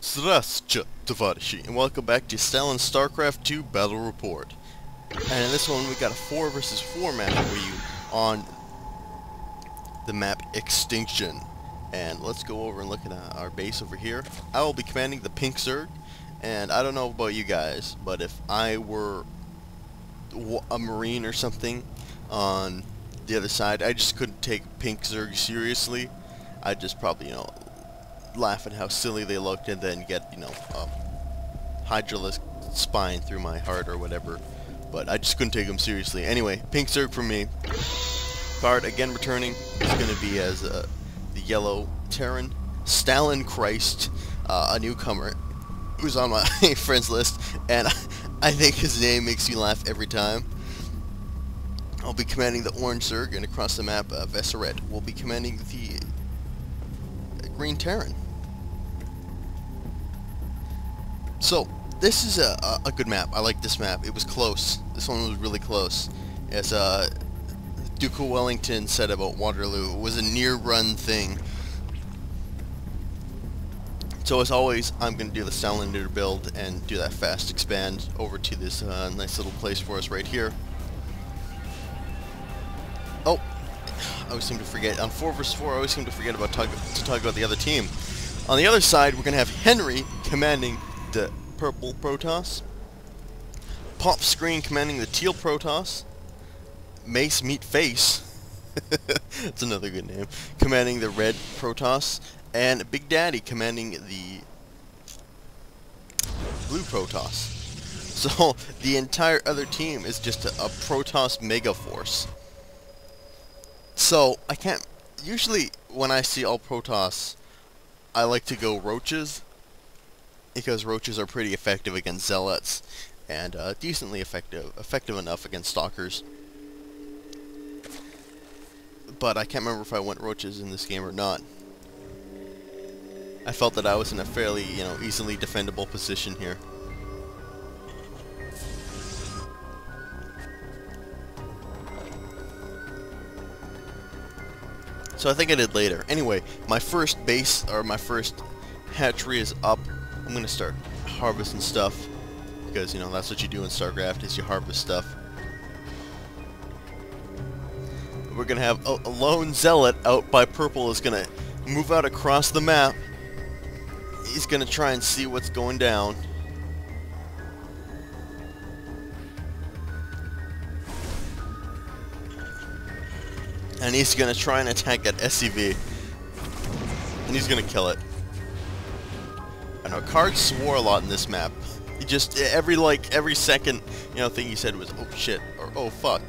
Здравствуйте, товарищи, and welcome back to Stalin's Starcraft 2 Battle Report. And in this one, we got a 4 versus 4 map for you on the map Extinction. And let's go over and look at our base over here. I will be commanding the Pink Zerg, and I don't know about you guys, but if I were a Marine or something on the other side, I just couldn't take Pink Zerg seriously. I'd just probably, laugh at how silly they looked and then get, hydraulic spine through my heart or whatever. But I just couldn't take them seriously. Anyway, Pink Zerg for me. Card again returning is going to be as the yellow Terran, Stalin Christ, a newcomer who's on my friends list, and I think his name makes me laugh every time. I'll be commanding the orange Zerg, and across the map, Veseret will be commanding the green Terran. So, this is a good map. I like this map. It was close. This one was really close. As Duke of Wellington said about Waterloo, it was a near-run thing. So as always, I'm going to do the Stalin build and do that fast expand over to this nice little place for us right here. Oh, I always seem to forget. On 4 vs 4, I always seem to forget about to talk about the other team. On the other side, we're going to have Henry commanding the purple Protoss, Pop Screen commanding the teal Protoss, Mace Meat Face, that's another good name, commanding the red Protoss, and Big Daddy commanding the blue Protoss. So the entire other team is just a Protoss Mega Force. So I can't, usually when I see all Protoss, I like to go Roaches, because Roaches are pretty effective against Zealots, and decently effective enough against Stalkers. But I can't remember if I went Roaches in this game or not. I felt that I was in a fairly, easily defendable position here. So I think I did later. Anyway, my first base, or my first hatchery is up. I'm going to start harvesting stuff, because, that's what you do in StarCraft, is you harvest stuff. We're going to have a lone Zealot out by purple is going to move out across the map. He's going to try and see what's going down. And he's going to try and attack that SCV. And he's going to kill it. I know, Card swore a lot in this map. He just, every second, thing he said was, oh shit, or oh fuck.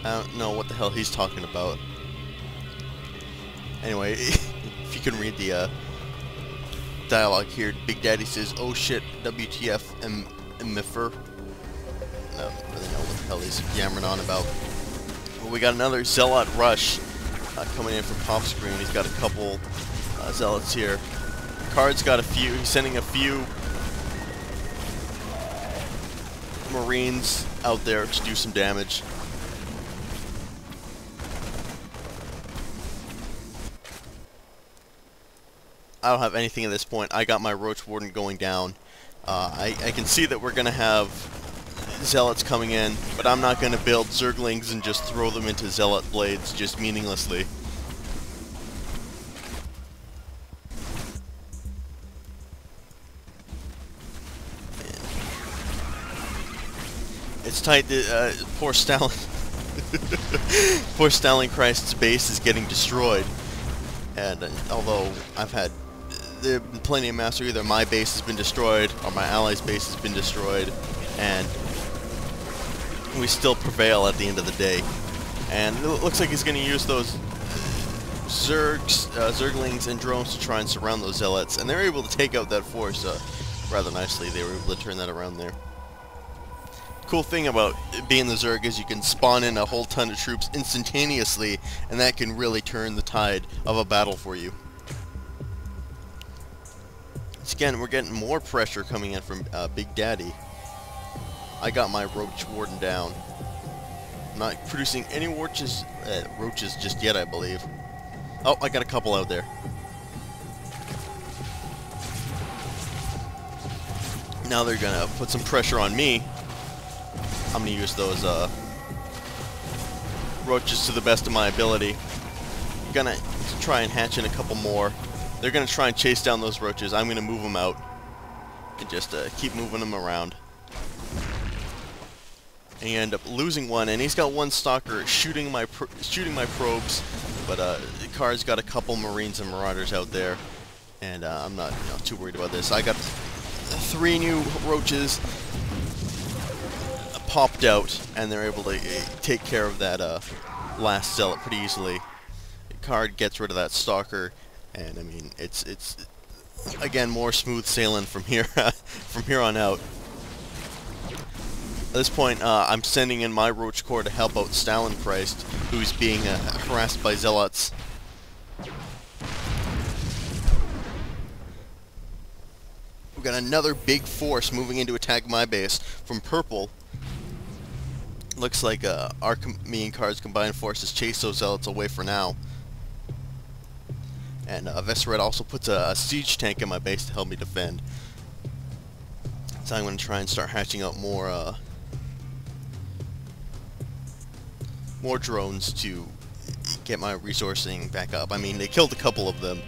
I don't know what the hell he's talking about. Anyway, if you can read the dialogue here, Big Daddy says, oh shit, WTF, MFR. I don't really know what the hell he's yammering on about. Well, we got another Zealot rush coming in from Pop Screen. He's got a couple Zealots here. Card's got a few. He's sending a few Marines out there to do some damage. I don't have anything at this point. I got my Roach Warden going down. I can see that we're going to have Zealots coming in, but I'm not going to build Zerglings and just throw them into Zealot blades just meaninglessly. It's tight that poor Stalin, poor Stalin Christ's base is getting destroyed. And although there have been plenty of maps where either my base has been destroyed or my ally's base has been destroyed, and we still prevail at the end of the day. And it looks like he's going to use those Zerglings and drones to try and surround those Zealots, and they're able to take out that force rather nicely. They were able to turn that around there. Cool thing about being the Zerg is you can spawn in a whole ton of troops instantaneously, and that can really turn the tide of a battle for you. Again, we're getting more pressure coming in from Big Daddy. I got my Roach Warden down. I'm not producing any roaches just yet, I believe. Oh, I got a couple out there. Now they're gonna put some pressure on me. I'm gonna use those roaches to the best of my ability. Gonna try and hatch in a couple more. They're gonna try and chase down those roaches. I'm gonna move them out and just keep moving them around. And you end up losing one, and he's got one stalker shooting my probes, but the car's got a couple marines and marauders out there, and I'm not too worried about this. I got 3 new roaches popped out, and they're able to take care of that last zealot pretty easily. The card gets rid of that stalker, and I mean it's again more smooth sailing from here from here on out. At this point, I'm sending in my Roach Corps to help out Stalin Christ, who's being harassed by zealots. We've got another big force moving in to attack my base from purple. Looks like me and Card's combined forces chase those zealots away for now. And Vesred also puts a siege tank in my base to help me defend. So I'm going to try and start hatching out more drones to get my resourcing back up. I mean, they killed a couple of them,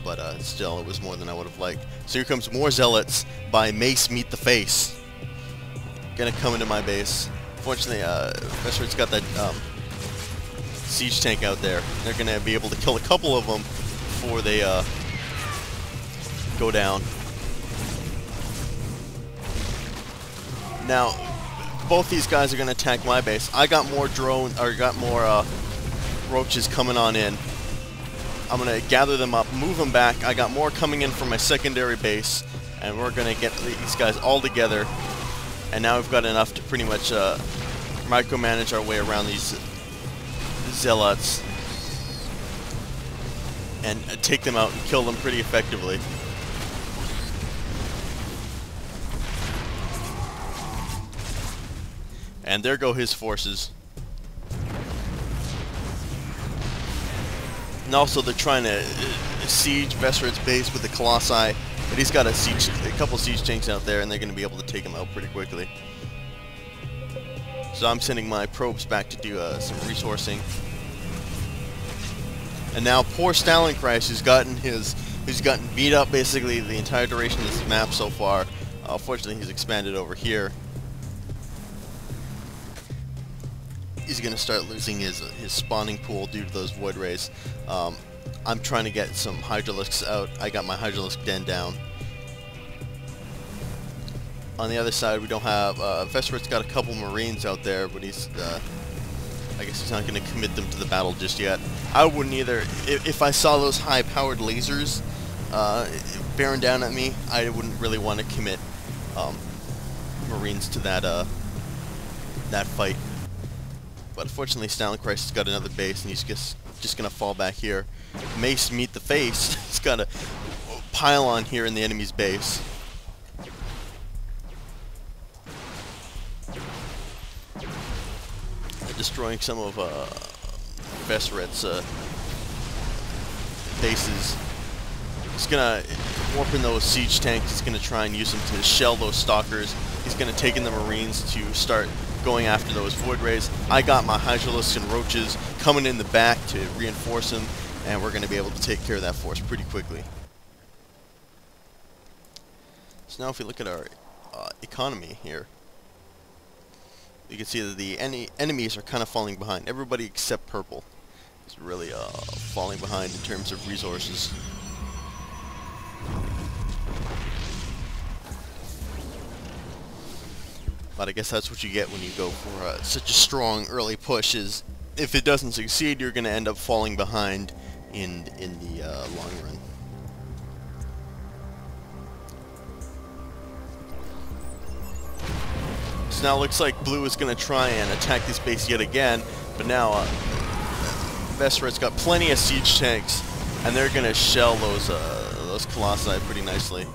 but still, it was more than I would have liked. So here comes more zealots by Mace Meet the Face. Gonna come into my base. Fortunately, Vesred's got that siege tank out there. They're gonna be able to kill a couple of them before they go down. Now, both these guys are gonna attack my base. I got more roaches coming on in. I'm gonna gather them up, move them back. I got more coming in from my secondary base, and we're gonna get these guys all together. And now we've got enough to pretty much micromanage our way around these zealots and take them out and kill them pretty effectively. And there go his forces. And also they're trying to siege Vesred's base with the Colossi, but he's got a couple siege tanks out there, and they're going to be able to take him out pretty quickly. So I'm sending my probes back to do some resourcing. And now poor Stalin Christ, who's gotten beat up basically the entire duration of this map so far. Fortunately, he's expanded over here. He's going to start losing his spawning pool due to those void rays. I'm trying to get some Hydralisks out. I got my Hydralisk den down. On the other side, we don't have... Vesred's got a couple Marines out there, but he's... I guess he's not going to commit them to the battle just yet. I wouldn't either. If I saw those high-powered lasers bearing down at me, I wouldn't really want to commit Marines to that fight. But unfortunately, Stalin Christ has got another base, and he's just going to fall back here. Mace Meet the Face. He's got a pylon here in the enemy's base. Destroying some of Vesred's bases. He's going to warp in those siege tanks. He's going to try and use them to shell those stalkers. He's going to take in the Marines to start going after those void rays. I got my Hydralisks and Roaches coming in the back to reinforce him, and we're going to be able to take care of that force pretty quickly. So now if we look at our economy here, you can see that the enemies are kind of falling behind. Everybody except purple is really falling behind in terms of resources. But I guess that's what you get when you go for such a strong early push. Is if it doesn't succeed, you're going to end up falling behind in the long run. So now it looks like blue is going to try and attack this base yet again, but now Vesred's got plenty of siege tanks, and they're going to shell those Colossi pretty nicely.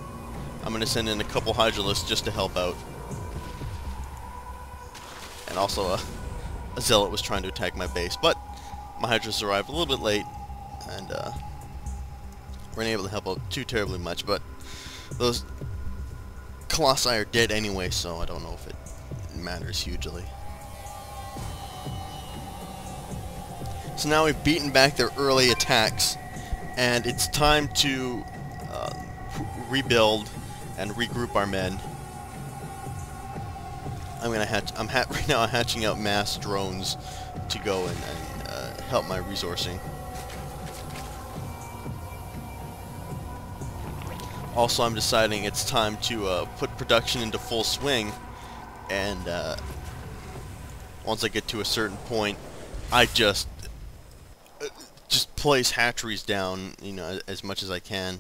I'm going to send in a couple Hydralisks just to help out. And also a a zealot was trying to attack my base, but my Hydras arrived a little bit late, and weren't able to help out too terribly much, but those Colossi are dead anyway, so I don't know if it matters hugely. So now we've beaten back their early attacks, and it's time to rebuild and regroup our men. Right now I'm hatching out mass drones to go and help my resourcing. Also, I'm deciding it's time to put production into full swing, and once I get to a certain point, I just place hatcheries down, you know, as much as I can,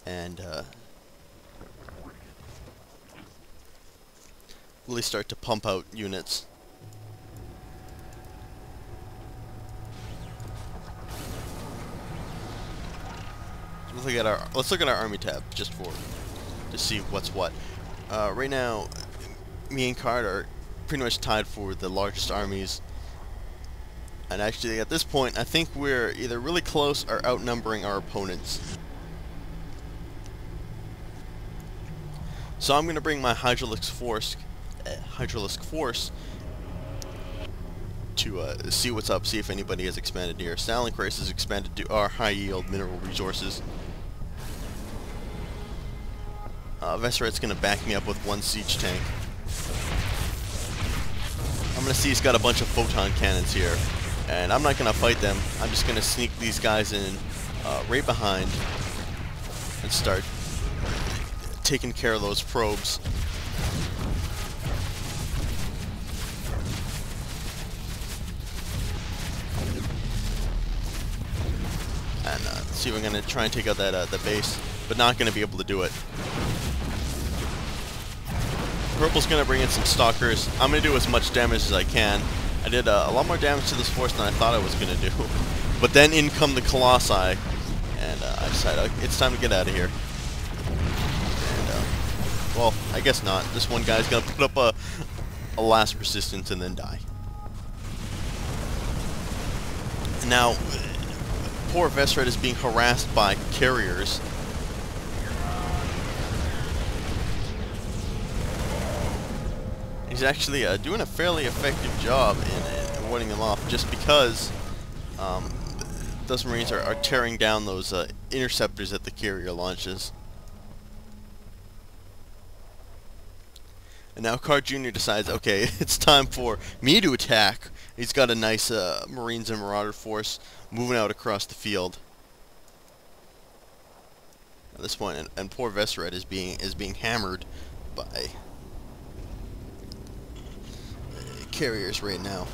and really start to pump out units. Let's look at our army tab just to see what's what. Right now, me and Card are pretty much tied for the largest armies, and actually at this point I think we're either really close or outnumbering our opponents. So I'm going to bring my Hydralisk force to see what's up, see if anybody has expanded here. Stalin has expanded to our high yield mineral resources. Vesseret's going to back me up with one siege tank. I'm going to see he's got a bunch of photon cannons here, and I'm not going to fight them. I'm just going to sneak these guys in right behind and start taking care of those probes. And see if I'm going to try and take out that the base, but not going to be able to do it. Purple's going to bring in some stalkers. I'm going to do as much damage as I can. I did a lot more damage to this force than I thought I was going to do. But then in come the Colossi, and I decided it's time to get out of here. And, well, I guess not. This one guy's going to put up a last resistance and then die. Now, poor Vesseret is being harassed by carriers. He's actually doing a fairly effective job in warding them off, just because those Marines are tearing down those interceptors that the carrier launches. And now Card Jr. decides, okay, it's time for me to attack. He's got a nice Marines and Marauder force moving out across the field. At this point, and poor Vesseret is being hammered by carriers right now.